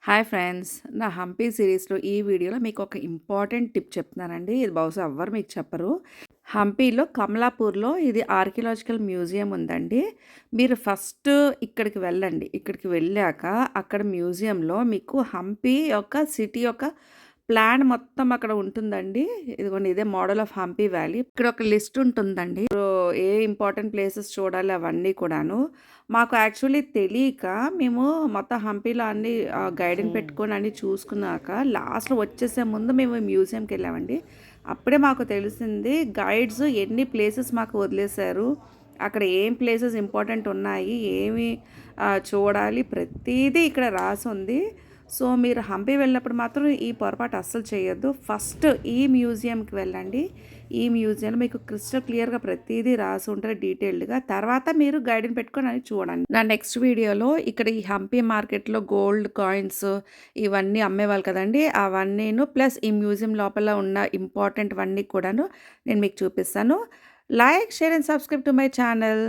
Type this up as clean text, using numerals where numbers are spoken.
Hi friends. నా హంపి సిరీస్‌లో ఈ వీడియోలో మీకొక ఇంపార్టెంట్ టిప్ చెప్తున్నానండి. ఇది బహుశా ఎవ్వరు మీకు చెప్పరు. హంపీలో కమలాపూర్‌లో ఇది ఆర్కియలాజికల్ మ్యూజియం ఉందండి. మీరు ఫస్ట్ ఇక్కడికి వెళ్ళండి. ఇక్కడికి వెళ్ళాక అక్కడ మ్యూజియంలో మీకు హంపి యొక్క సిటీ యొక్క ప్లాన్ మొత్తం అక్కడ ఉంటుందండి. ఇదిగోండి ఇదే మోడల్ ఆఫ్ హంపి వ్యాలీ. ఇక్కడ ఒక లిస్ట్ ఉంటుందండి. ఏ ఇంపార్టెంట్ ప్లేసెస్ చూడాలి అవన్నీ కూడాను. మాకు యాక్చువల్లీ తెలీక మేము మొత్తం హంపీలో అన్నీ గైడ్‌ని పెట్టుకొని అన్నీ చూసుకున్నాక లాస్ట్‌లో వచ్చేసే ముందు మేము మ్యూజియంకెళ్ళామండి. అప్పుడే మాకు తెలిసింది గైడ్స్ ఎన్ని ప్లేసెస్ మాకు వదిలేశారు. అక్కడ ఏం ప్లేసెస్ ఇంపార్టెంట్ ఉన్నాయి, ఏమి చూడాలి ప్రతీదీ ఇక్కడ రాసుంది. సో, మీరు హంపి వెళ్ళినప్పుడు మాత్రం ఈ పొరపాటు అస్సలు చేయొద్దు. ఫస్ట్ ఈ మ్యూజియంకి వెళ్ళండి. ఈ మ్యూజియంలో మీకు క్రిస్టల్ క్లియర్‌గా ప్రతీదీ రాసి ఉంటది డీటెయిల్డ్‌గా. తర్వాత మీరు గైడ్‌ని పెట్టుకొని అది చూడండి. నా నెక్స్ట్ వీడియోలో ఇక్కడ ఈ హంపి మార్కెట్‌లో గోల్డ్ కాయిన్స్ ఇవన్నీ అమ్మేవాళ్ళు కదండీ! అవన్నీను ప్లస్ ఈ మ్యూజియం లోపల ఉన్న ఇంపార్టెంట్‌వన్నీ కూడాను నేను మీకు చూపిస్తాను. Like, share and subscribe to my channel.